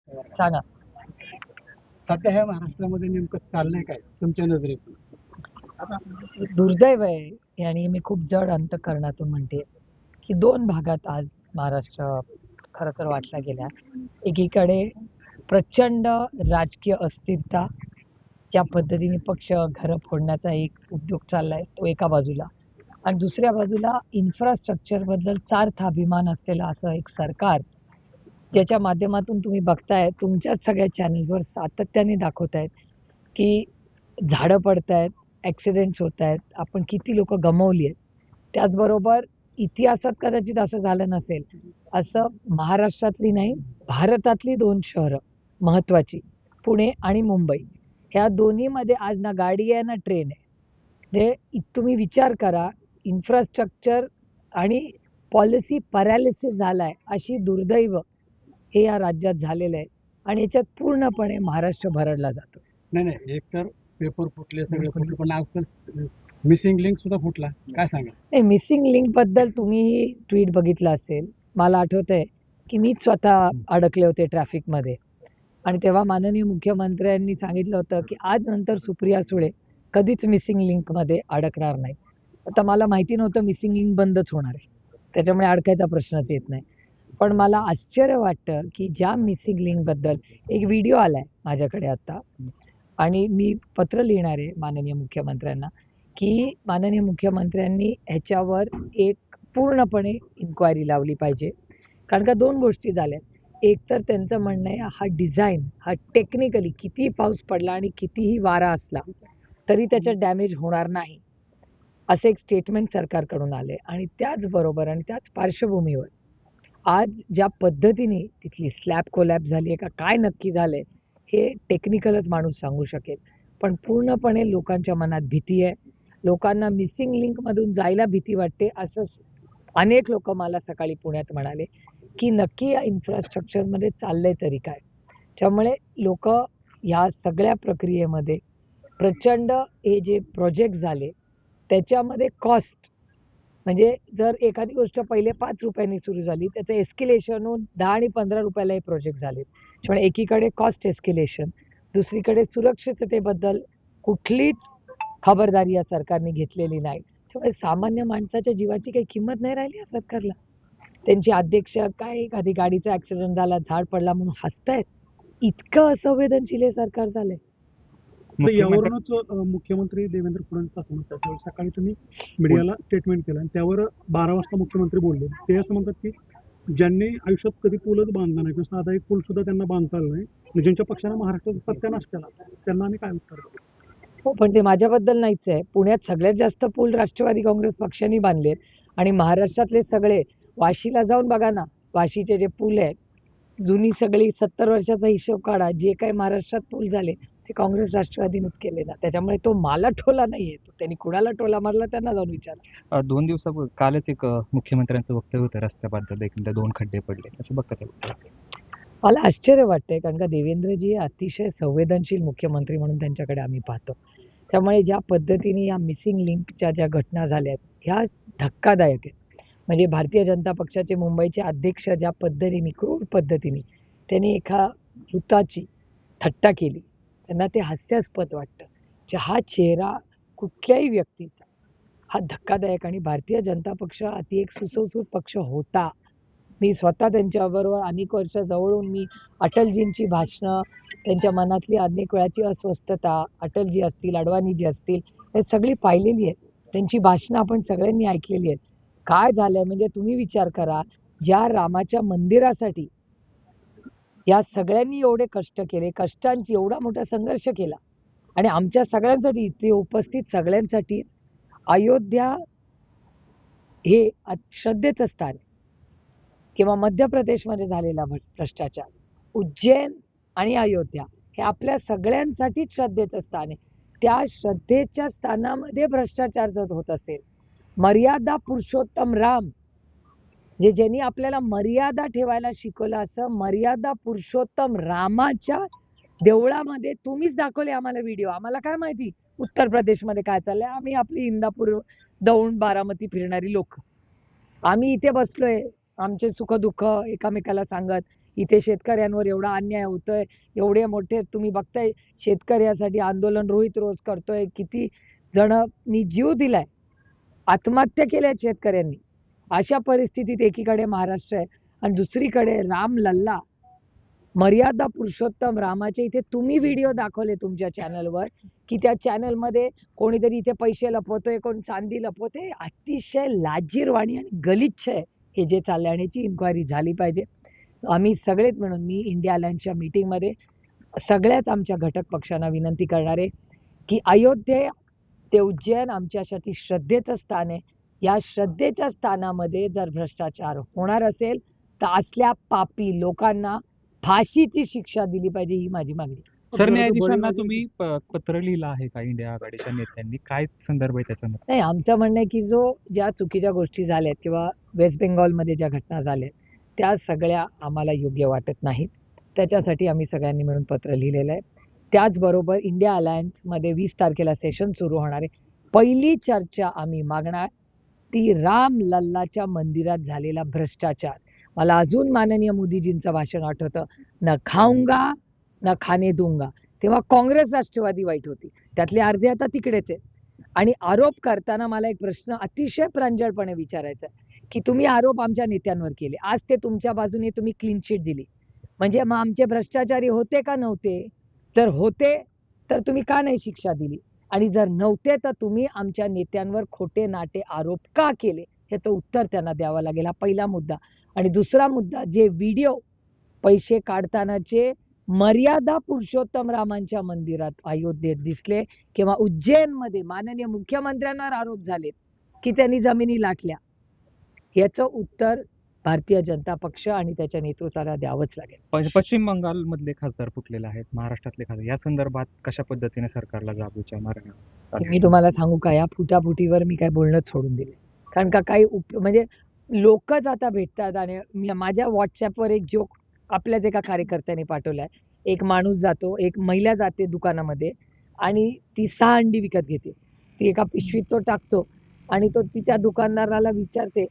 सांगा. सध्या ह्या महाराष्ट्रामध्ये नेमकं चाललंय काय तुमच्या नजरेतून? आता दुर्दैव आहे आणि मी खूप जड अंतःकरणातून म्हणते की दोन भागात आज महाराष्ट्र खरं तर वाटला गेला. एकीकडे प्रचंड राजकीय अस्थिरता, ज्या पद्धतीने पक्ष घरं फोडण्याचा एक उद्योग चाललाय तो एका बाजूला, आणि दुसऱ्या बाजूला इन्फ्रास्ट्रक्चर बद्दल सार्थ अभिमान असलेलं असं एक सरकार, ज्याच्या माध्यमातून तुम्ही बघताय तुमच्याच सगळ्या चॅनल्सवर सातत्याने दाखवतायत की झाडं पडतायत, ॲक्सिडेंट्स होत आहेत, आपण किती लोक गमावली आहेत. त्याचबरोबर इतिहासात कदाचित असं झालं नसेल, असं महाराष्ट्रातली नाही, भारतातली दोन शहरं महत्त्वाची, पुणे आणि मुंबई, ह्या दोन्हीमध्ये आज ना गाडी आहे ना ट्रेन आहे. म्हणजे तुम्ही विचार करा, इन्फ्रास्ट्रक्चर आणि पॉलिसी पॅरालिसिस झालाय, अशी दुर्दैव हे या राज्यात झालेलं आहे, आणि ह्याच्यात पूर्णपणे महाराष्ट्र भरडला जातो. नाही, एक तर पेपर फुटले, सगळे फुटले, पण आज तर मिसिंग लिंक सुद्धा फुटला. काय सांगा? नाही, मिसिंग लिंक बद्दल तुम्ही ट्विट बघितलं असेल. मला आठवतंय की मीच स्वतः अडकले होते ट्रॅफिकमध्ये, आणि तेव्हा माननीय मुख्यमंत्र्यांनी सांगितलं होतं की आज नंतर सुप्रिया सुळे कधीच मिसिंग लिंकमध्ये अडकणार नाही. आता मला माहिती नव्हतं मिसिंग लिंक बंदच होणार आहे, त्याच्यामुळे अडकायचा प्रश्नच येत नाही. पण मला आश्चर्य वाटतं की ज्या मिसिंग लिंकबद्दल एक व्हिडिओ आलाय माझ्याकडे आता, आणि मी पत्र लिहिणार आहे माननीय मुख्यमंत्र्यांना की माननीय मुख्यमंत्र्यांनी ह्याच्यावर एक पूर्णपणे इन्क्वायरी लावली पाहिजे. कारण का दोन गोष्टी झाल्या. एक तर त्यांचं म्हणणं आहे हा डिझाईन हा टेक्निकली कितीही पाऊस पडला आणि कितीही वारा असला तरी त्याच्यात डॅमेज होणार नाही, असं एक स्टेटमेंट सरकारकडून आले. आणि त्याचबरोबर आणि त्याच पार्श्वभूमीवर आज ज्या पद्धतीने तिथली स्लॅब कोलॅप झाली आहे का काय नक्की झालंय हे टेक्निकलच माणूस सांगू शकेल. पण पूर्णपणे लोकांच्या मनात भीती आहे. लोकांना मिसिंग लिंकमधून जायला भीती वाटते, असं अनेक लोक मला सकाळी पुण्यात म्हणाले की नक्की या इन्फ्रास्ट्रक्चरमध्ये चाललंय तरी काय. त्यामुळे लोक या सगळ्या प्रक्रियेमध्ये प्रचंड, हे जे प्रोजेक्ट झाले त्याच्यामध्ये कॉस्ट, म्हणजे जर एखादी गोष्ट पहिले 5 रुपयांनी सुरू झाली, त्याचं एस्केलेशन होऊन 10 आणि 15 रुपयाला हे प्रोजेक्ट झाले. त्यामुळे एकीकडे कॉस्ट एस्केलेशन, दुसरीकडे सुरक्षिततेबद्दल कुठलीच खबरदारी या सरकारने घेतलेली नाही. त्यामुळे सामान्य माणसाच्या जीवाची काही किंमत नाही राहिली या सरकारला. त्यांचे अध्यक्ष काय एखादी गाडीचा ॲक्सिडेंट झाला, झाड पडला म्हणून हसतायत. इतकं असंवेदनशील हे सरकार झालंय. तर यावरूनच मुख्यमंत्री देवेंद्र फडणवीस असं म्हणतात, त्यावेळी सकाळी तुम्ही मीडियाला स्टेटमेंट केलं आणि त्यावर 12 वाजता मुख्यमंत्री बोलले. ते असं म्हणतात की ज्यांनी आयुष्यात कधी पूलच बांधला नाही किंवा साधा एक पूल सुद्धा त्यांना बांधता आला नाही, आणि ज्यांच्या पक्षानं महाराष्ट्राचा सत्यानाश केला, त्यांना आम्ही काय उत्तर देऊ? हो, पण ते माझ्याबद्दल नाहीच आहे. पुण्यात सगळ्यात जास्त पूल राष्ट्रवादी काँग्रेस पक्षाने बांधलेत, आणि महाराष्ट्रातले सगळे, वाशीला जाऊन बघा ना, वाशीचे जे पूल आहेत, जुनी सगळी 70 वर्षाचा हिशोब काढा, जे काही महाराष्ट्रात पूल झाले ते काँग्रेस राष्ट्रवादीनेच केले ना. त्याच्यामुळे तो मला टोला नाहीये. तो त्यांनी कुणाला टोला मारला त्यांना जाऊन विचारा. 2 दिवसापूर्वी कालच एक मुख्यमंत्र्यांचं वक्तव्य होतं रस्त्याबद्दल, एकंदर 2 खड्डे पडले. कसं बघता ते वक्तव्य? मला आश्चर्य वाटतंय, कारण का देवेंद्रजी हे अतिशय संवेदनशील मुख्यमंत्री म्हणून त्यांच्याकडे आम्ही पाहतो. त्यामुळे ज्या पद्धतीने या मिसिंग लिंकच्या ज्या घटना झाल्यात ह्या धक्कादायक आहेत. म्हणजे भारतीय जनता पक्षाचे मुंबईचे अध्यक्ष ज्या पद्धतीने, क्रूर पद्धतीने त्यांनी एका मृताची थट्टा केली, त्यांना ते हास्यास्पद वाटतं. की हा चेहरा कुठल्याही व्यक्तीचा हा धक्कादायक, आणि भारतीय जनता पक्ष अति एक सुसंस्कृत पक्ष होता. मी स्वतः त्यांच्याबरोबर अनेक वर्ष जवळून मी अटलजींची भाषणं, त्यांच्या मनातली अनेक वेळाची अस्वस्थता, अटलजी असतील, अडवाणीजी असतील, हे सगळी पाहिलेली आहेत. त्यांची भाषणं आपण सगळ्यांनी ऐकलेली आहेत. काय झालंय म्हणजे तुम्ही विचार करा, ज्या रामाच्या मंदिरासाठी या सगळ्यांनी एवढे कष्ट केले, कष्टांची एवढा मोठा संघर्ष केला, आणि आमच्या सगळ्यांसाठी, इथे उपस्थित सगळ्यांसाठीच अयोध्या हे श्रद्धेचं स्थान आहे. किंवा मध्य प्रदेशमध्ये झालेला भ्रष्टाचार, उज्जैन आणि अयोध्या हे आपल्या सगळ्यांसाठीच श्रद्धेचं स्थान आहे. त्या श्रद्धेच्या स्थानामध्ये भ्रष्टाचार जर होत असेल, मर्यादा पुरुषोत्तम राम, जे ज्यांनी आपल्याला मर्यादा ठेवायला शिकवलं, असं मर्यादा पुरुषोत्तम रामाच्या देवळामध्ये तुम्हीच दाखवले आम्हाला व्हिडिओ. आम्हाला काय माहिती उत्तर प्रदेशमध्ये काय चाललंय? आम्ही आपली इंदापूर, दौंड, बारामती फिरणारी लोक, आम्ही इथे बसलोय आमचे सुख दुःख एकामेकाला सांगत. इथे शेतकऱ्यांवर एवढा अन्याय होतोय, एवढे मोठे तुम्ही बघताय शेतकऱ्यासाठी आंदोलन रोहित रोज करतोय, किती जणांनी जीव दिलाय, आत्महत्या केल्या आहेत शेतकऱ्यांनी. अशा परिस्थितीत एकीकडे महाराष्ट्र आहे आणि दुसरीकडे राम लल्ला, मर्यादा पुरुषोत्तम रामाचे इथे तुम्ही व्हिडिओ दाखवले तुमच्या चॅनलवर, की त्या चॅनलमध्ये कोणीतरी इथे पैसे लपवतोय, कोण चांदी लपवतोय. अतिशय लाजिरवाणी आणि गलिच्छ आहे हे जे चाललंय आणि याची इन्क्वायरी झाली पाहिजे. आम्ही सगळेच मिळून, मी इंडिया अलायन्सच्या मीटिंगमध्ये सगळ्याच आमच्या घटक पक्षांना विनंती करणार आहे की अयोध्या ते उज्जैन आमच्यासाठी श्रद्धेचं स्थान आहे. या श्रद्धेच्या स्थानामध्ये जर भ्रष्टाचार होणार असेल तर असल्या पापी लोकांना फाशीची शिक्षा दिली पाहिजे, ही माझी मागणी. सरन्यायाधीशांना तुम्ही पत्र लिहिलं आहे का इंडिया आघाडीच्या नेत्यांनी? काय संदर्भ आहे त्याचा? नाही, आमचं म्हणणं आहे की ज्या चुकीच्या गोष्टी झाल्यात किंवा वेस्ट बेंगॉलमध्ये ज्या घटना झाल्या त्या सगळ्या आम्हाला योग्य वाटत नाहीत. त्याच्यासाठी आम्ही सगळ्यांनी मिळून पत्र लिहिलेलं आहे. त्याचबरोबर इंडिया अलायन्समध्ये 20 तारखेला सेशन सुरू होणार आहे. पहिली चर्चा आम्ही मागणार ती राम लल्लाच्या मंदिरात झालेला भ्रष्टाचार. मला अजून माननीय मोदीजींचं भाषण आठवतं, न खाऊंगा न खाने दूंगा. तेव्हा काँग्रेस राष्ट्रवादी वाईट होती, त्यातले अर्धे आता तिकडेच आहेत. आणि आरोप करताना मला एक प्रश्न अतिशय प्रांजळपणे विचारायचा आहे की तुम्ही आरोप आमच्या नेत्यांवर केले, आज ते तुमच्या बाजूने तुम्ही क्लीन शीट दिली, म्हणजे मग आमचे भ्रष्टाचारी होते का नव्हते? जर होते तर तुम्ही का नाही शिक्षा दिली? आणि जर नव्हते तर तुम्ही आमच्या नेत्यांवर खोटे नाटे आरोप का केले? ह्याचं उत्तर त्यांना द्यावं लागेल. हा पहिला मुद्दा. आणि दुसरा मुद्दा, जे व्हिडिओ पैसे काढतानाचे मर्यादा पुरुषोत्तम रामांच्या मंदिरात अयोध्येत दिसले किंवा उज्जैनमध्ये माननीय मुख्यमंत्र्यांवर आरोप झाले की त्यांनी जमिनी लाटल्या, याचं उत्तर भारतीय जनता पक्ष आणि त्याच्या नेतृत्वाला द्यावंच लागेल. पश्चिम बंगाल मधले खासदार फुटलेले आहेत, महाराष्ट्रातले खासदार, या संदर्भात कशा पद्धतीने सरकारला जाब विचारणार आहे? मी तुम्हाला सांगू का, या फुटाफुटीवर मी काय बोलणंच सोडून दिले. कारण का काही म्हणजे लोकच आता भेटतात आणि माझ्या व्हॉट्सॲपवर एक जोक आपल्याच एका कार्यकर्त्याने पाठवलाय. एक माणूस जातो, एक महिला जाते दुकानामध्ये आणि ती 6 अंडी विकत घेते. ती एका पिशवीत तो टाकतो आणि ती त्या दुकानदाराला विचारते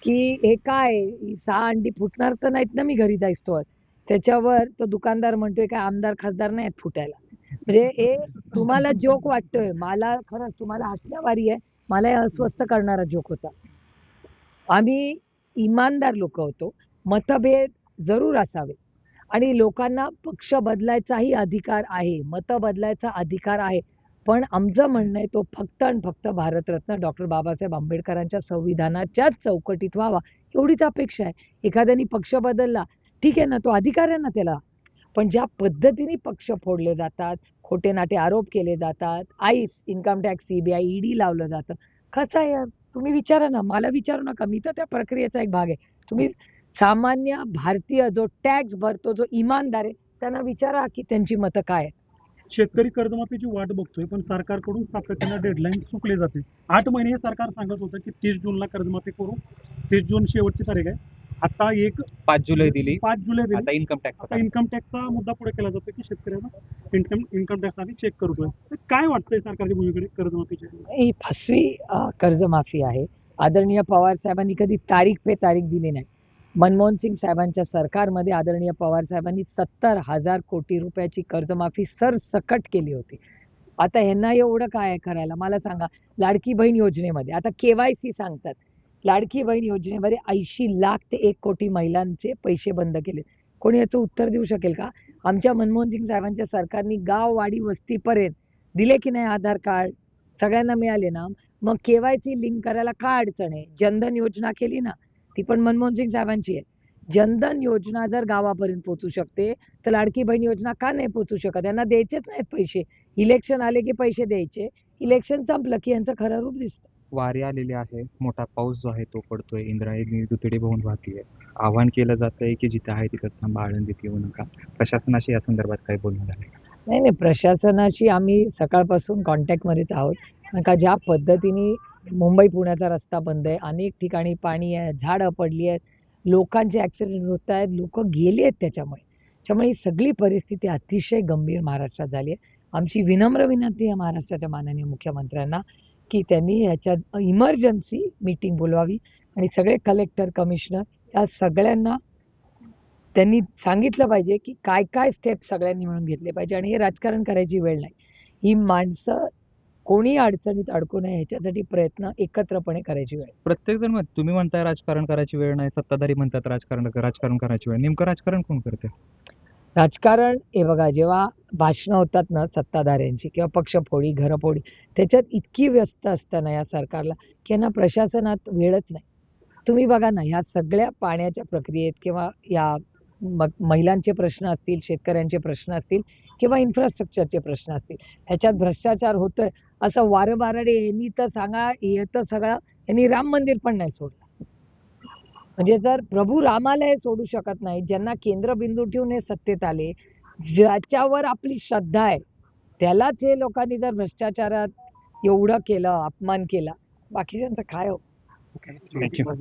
की हे काय, ही 6 अंडी फुटणार तर नाहीत ना मी घरी जाईस्तोवर? त्याच्यावर तो दुकानदार म्हणतोय काय आमदार खासदार नाही आहेत फुटायला. म्हणजे हे तुम्हाला जोक वाटतोय, मला खरंच तुम्हाला हसण्यावारी आहे, मला हे अस्वस्थ करणारा जोक होता. आम्ही इमानदार लोक होतो, मतभेद जरूर असावे आणि लोकांना पक्ष बदलायचाही अधिकार आहे, मतं बदलायचा अधिकार आहे. पण आमचं म्हणणं आहे तो फक्त आणि फक्त भारतरत्न डॉक्टर बाबासाहेब आंबेडकरांच्या संविधानाच्याच चौकटीत व्हावा, एवढीच अपेक्षा आहे. एखाद्याने पक्ष बदलला, ठीक आहे ना, तो अधिकार आहे ना त्याला. पण ज्या पद्धतीने पक्ष फोडले जातात, खोटे नाटे आरोप केले जातात, ice, income tax, CBI, ED लावलं जातं, कसं आहे यार? तुम्ही विचारा ना, मला विचारू नका, मी तर त्या प्रक्रियेचा एक भाग आहे. तुम्ही सामान्य भारतीय जो टॅक्स भरतो, जो इमानदार आहे, त्यांना विचारा की त्यांची मतं काय आहेत. शेतकरी कर्जमाफीची वाट बघतोय, पण सरकारकडून सातत्यानं डेडलाईन चुकले जाते. 8 महिने हे सरकार सांगत होतं की 30 जूनला कर्जमाफी करू, 30 जून शेवटची तारीख आहे. आता 5 जुलै दिली, 5 जुलै दिली. आता इन्कम टॅक्सचा मुद्दा पुढे केला जातो की शेतकऱ्यांना इन्कम टॅक्स आधी चेक करतोय. तर काय वाटतंय सरकारच्या भूमिकेकडे कर्जमाफीच्या? ही फसवी कर्जमाफी आहे. आदरणीय पवार साहेबांनी कधी तारीख पे तारीख दिली नाही. मनमोहन सिंग साहेबांच्या सरकारमध्ये आदरणीय पवार साहेबांनी 70,000 कोटी रुपयाची कर्जमाफी सरसकट केली होती. आता ह्यांना एवढं काय करायला मला सांगा. लाडकी बहीण योजनेमध्ये आता KYC सांगतात. लाडकी बहीण योजनेमध्ये 80 लाख ते 1 कोटी महिलांचे पैसे बंद केले. कोणी याचं उत्तर देऊ शकेल का? आमच्या मनमोहन सिंग साहेबांच्या सरकारने गाव, वाडी, वस्तीपर्यंत दिले की नाही आधार कार्ड? सगळ्यांना मिळाले ना? मग KYC लिंक करायला काय अडचण आहे? जनधन योजना केली ना, ती पण मनमोहन सिंग साहेबांची आहे. जनधन योजना जर गावापर्यंत पोहोचू शकते तर लाडकी बहीण योजना का नाही पोहोचू शकत? यांना द्यायचेच नाहीत पैसे. इलेक्शन आले की पैसे द्यायचे, इलेक्शन संपलं की यांचं खरं रूप दिसतं. वारी आलेली आहे, मोठा पाऊस जो आहे तो पडतोय, इंद्रायणी दुतडी वाहून वाहतीये. आव्हान केलं जातंय की जिथं आहे तिथंच थांबा, आळंदीत येऊ नका. प्रशासनाशी या संदर्भात काय बोलणं झालंय? नाही, प्रशासनाशी आम्ही सकाळपासून कॉन्टॅक्टमध्येच आहोत. कारण का ज्या पद्धतीने मुंबई पुण्याचा रस्ता बंद आहे, अनेक ठिकाणी पाणी आहे, झाडं पडली आहेत, लोकांचे ॲक्सिडेंट होत आहेत, लोकं गेली आहेत त्याच्यामुळे. त्यामुळे ही सगळी परिस्थिती अतिशय गंभीर महाराष्ट्रात झाली आहे. आमची विनम्र विनंती आहे महाराष्ट्राच्या माननीय मुख्यमंत्र्यांना की त्यांनी ह्याच्यात इमर्जन्सी मीटिंग बोलवावी आणि सगळे कलेक्टर, कमिशनर या सगळ्यांना त्यांनी सांगितलं पाहिजे की काय काय स्टेप सगळ्यांनी मिळून घेतले पाहिजे आणि हे राजकारण करायची वेळ नाही. ही माणसं कोणी अडचणीत अडकू नये ह्याच्यासाठी प्रयत्न एकत्रपणे करायची वेळ आहे. प्रत्येकजण तुम्ही म्हणताय राजकारण करायची वेळ नाही, सत्ताधारी म्हणतात राजकारण करायची वेळ. नेमकं राजकारण कोण करते? राजकारण हे बघा, जेव्हा भाषणं होतात ना सत्ताधाऱ्यांची किंवा पक्षफोडी, घरफोडी, त्याच्यात इतकी व्यस्त असतं ना या सरकारला, की यांना प्रशासनात वेळच नाही. तुम्ही बघा ना, ह्या सगळ्या पाण्याच्या प्रक्रियेत किंवा या महिलांचे प्रश्न असतील, शेतकऱ्यांचे प्रश्न असतील किंवा इन्फ्रास्ट्रक्चरचे प्रश्न असतील, ह्याच्यात भ्रष्टाचार होतोय असं वारंवार यांनी तर सांगा, येतं सगळं. यांनी राम मंदिर पण नाही सोडलं. म्हणजे जर प्रभू रामाला हे सोडू शकत नाही, ज्यांना केंद्रबिंदू ठेवून हे सत्तेत आले, ज्याच्यावर आपली श्रद्धा आहे, त्यालाच हे लोकांनी जर भ्रष्टाचारात एवढं केलं, अपमान केला, बाकीच्यांचं काय हो? थँक्यू.